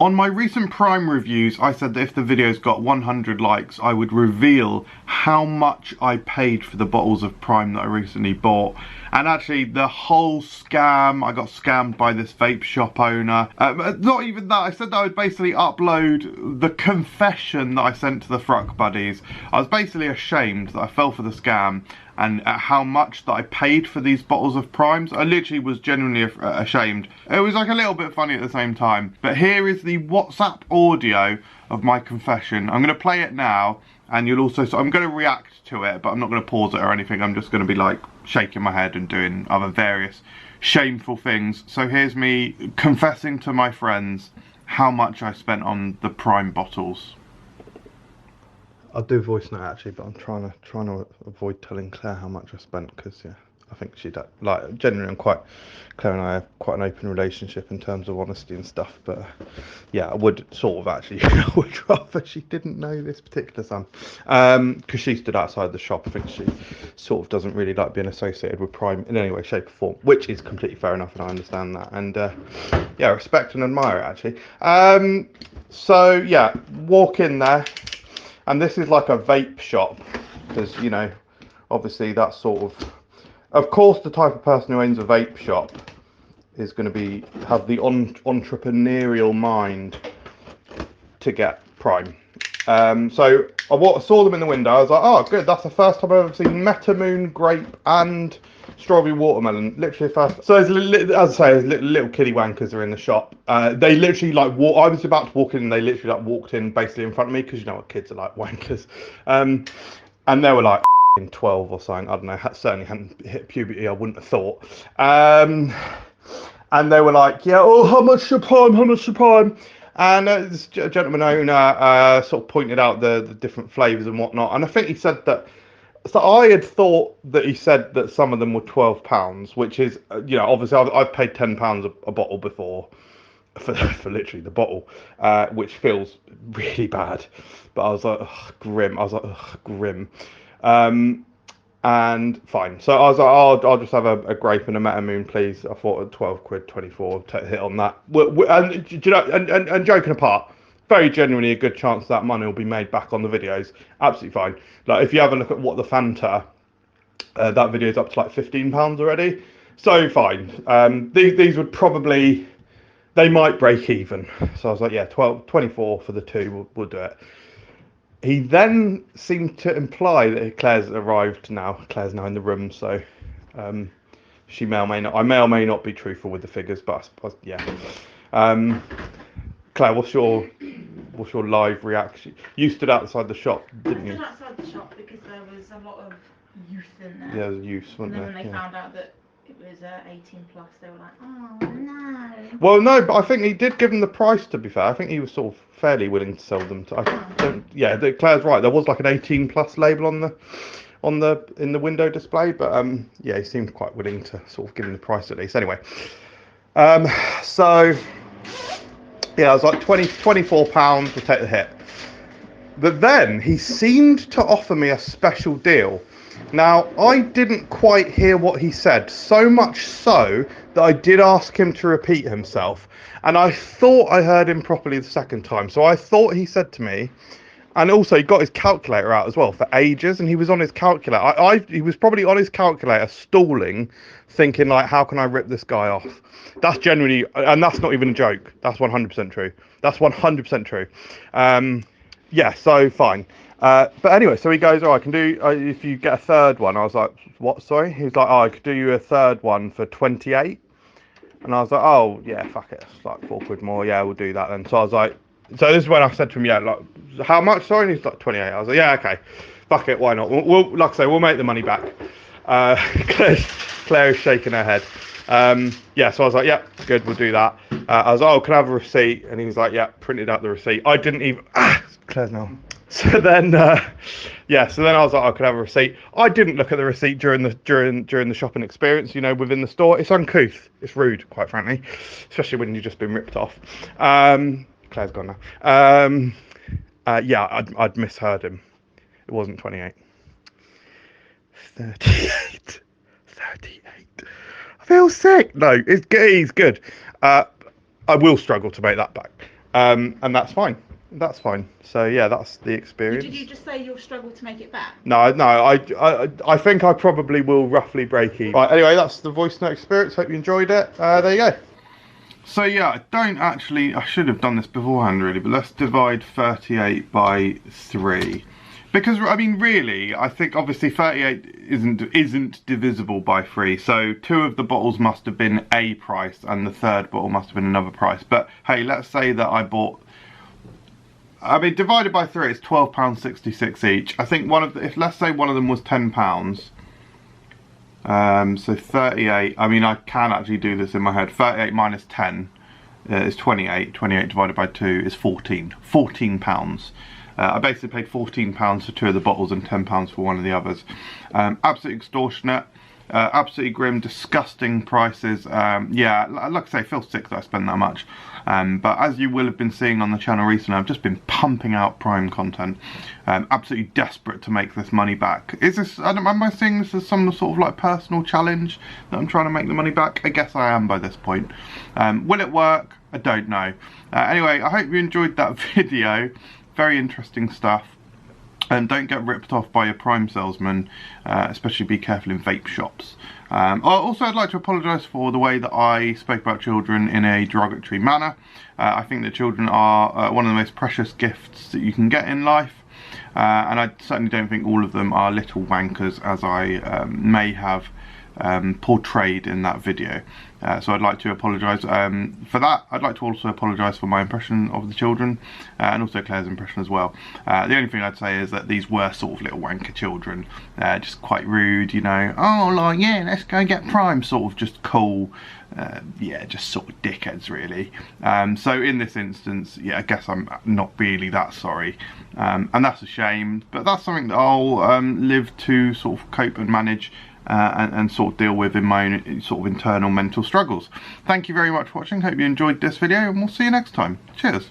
On my recent Prime reviews, I said that if the videos got 100 likes, I would reveal how much I paid for the bottles of Prime that I recently bought. And actually, the whole scam, I got scammed by this vape shop owner. Not even that, I said that I would basically upload the confession that I sent to the Fruck Buddies. I was basically ashamed that I fell for the scam and at how much that I paid for these bottles of Primes. I literally was genuinely ashamed. It was like a little bit funny at the same time. But here is the WhatsApp audio of my confession. I'm going to play it now, and you'll also, so I'm going to react to it, but I'm not going to pause it or anything. I'm just going to be like shaking my head and doing other various shameful things. So here's me confessing to my friends how much I spent on the Prime bottles. I'll do voice note actually, but I'm trying to avoid telling Claire how much I spent, because yeah, I think she'd like, genuinely, Claire and I have quite an open relationship in terms of honesty and stuff, but yeah, I would sort of actually, I would rather she didn't know this particular sum, because she stood outside the shop. I think she sort of doesn't really like being associated with Prime in any way, shape or form, which is completely fair enough, and I understand that, and yeah, respect and admire it actually. So yeah, walk in there. And this is like a vape shop, because, you know, obviously that's sort of course, the type of person who owns a vape shop is going to have the entrepreneurial mind to get Prime. So I saw them in the window. I was like, oh, good. That's the first time I've ever seen Metamoon, grape, and strawberry watermelon. Literally first. So as I say, little kiddie wankers are in the shop. They literally like I was about to walk in, and they literally like walked in basically in front of me, because you know what kids are like, wankers. And they were like 12 or something. I don't know. Certainly hadn't hit puberty. I wouldn't have thought. And they were like, yeah, oh, how much your Prime? How much your Prime? And this gentleman owner sort of pointed out the different flavours and whatnot. And I think he said that, so I had thought that he said that some of them were £12, which is, you know, obviously I've paid £10 a bottle before for literally the bottle, which feels really bad. But I was like, ugh, grim. I was like, ugh, grim. And fine. So I was like, I'll just have a grape and a Metamoon, please. I thought £12, 24, take a hit on that. And you know, and joking apart, very genuinely a good chance that money will be made back on the videos. Absolutely fine. Like if you have a look at what the Fanta, that video is up to like £15 already. So fine. These would probably, they might break even. So I was like, yeah, 24 for the two, we'll do it. He then seemed to imply that Claire's arrived now. Claire's now in the room, so she may or may not. I may or may not be truthful with the figures, but I suppose, yeah. Claire, what's your live reaction? You stood outside the shop, didn't you? I stood outside the shop because there was a lot of youth in there. Yeah, there was youth, wasn't there? And then when they found out that it was 18 plus, they were like, oh no. Well, no, but I think he did give them the price, to be fair. I think he was sort of fairly willing to sell them to. Yeah, Claire's right. There was like an 18 plus label in the window display, but yeah, he seemed quite willing to sort of give him the price at least. Anyway, so yeah, I was like £24 to take the hit. But then he seemed to offer me a special deal. Now, I didn't quite hear what he said, so much so that I did ask him to repeat himself. And I thought I heard him properly the second time. So I thought he said to me, and also he got his calculator out as well for ages, and he was on his calculator. He was probably on his calculator stalling, thinking like, how can I rip this guy off? That's generally, and that's not even a joke. That's 100% true. That's 100% true. Yeah, so fine. But anyway, so he goes, oh, I can do, if you get a third one. I was like, what, sorry? He was like, oh, I could do you a third one for 28. And I was like, oh, yeah, fuck it. It's like £4 more. Yeah, we'll do that then. So I was like, so this is when I said to him, yeah, like, how much, sorry? And he's like, 28. I was like, yeah, okay. Fuck it, why not? We'll like I say, we'll make the money back. Claire is shaking her head. Yeah, so I was like, yeah, good, we'll do that. I was like, oh, can I have a receipt? And he was like, yeah, printed out the receipt. I didn't even, Claire's now. So then, yeah, so then I was like, I could have a receipt. I didn't look at the receipt during the shopping experience, you know, within the store. It's uncouth. It's rude, quite frankly, especially when you've just been ripped off. Claire's gone now. Yeah, I'd misheard him. It wasn't 28. 38. 38. I feel sick. No, he's good. I will struggle to make that back. and that's fine. That's fine. So yeah, that's the experience. Did you just say you'll struggle to make it back? No, I think I probably will roughly break even. Right, anyway, that's the voice note experience. Hope you enjoyed it. There you go. So yeah, I should have done this beforehand really, but let's divide 38 by 3. Because, I mean, really, I think obviously 38 isn't divisible by 3, so 2 of the bottles must have been a price, and the 3rd bottle must have been another price. But hey, let's say that I bought, I mean, divided by 3, it's £12.66 each. I think if let's say one of them was £10, so 38, I mean, I can actually do this in my head. 38 minus 10 is 28. 28 divided by 2 is 14. £14. I basically paid £14 for 2 of the bottles and £10 for one of the others. Absolutely extortionate. Absolutely grim, disgusting prices. Yeah, like I say, I feel sick that I spent that much. But as you will have been seeing on the channel recently, I've just been pumping out Prime content. Absolutely desperate to make this money back. Am I seeing this as some sort of like personal challenge that I'm trying to make the money back? I guess I am by this point. Will it work? I don't know. Anyway, I hope you enjoyed that video. Very interesting stuff. And don't get ripped off by a Prime salesman, especially be careful in vape shops. Also, I'd like to apologise for the way that I spoke about children in a derogatory manner. I think that children are one of the most precious gifts that you can get in life. And I certainly don't think all of them are little wankers, as I may have portrayed in that video. So I'd like to apologise for that. I'd like to also apologise for my impression of the children, and also Claire's impression as well. The only thing I'd say is that these were sort of little wanker children, just quite rude, you know. Oh, like, yeah, let's go get Prime, sort of just cool. Yeah, just sort of dickheads, really. So in this instance, yeah, I guess I'm not really that sorry, and that's a shame. But that's something that I'll live to sort of cope and manage. And sort of deal with in my own sort of internal mental struggles. Thank you very much for watching. Hope you enjoyed this video, and we'll see you next time. Cheers.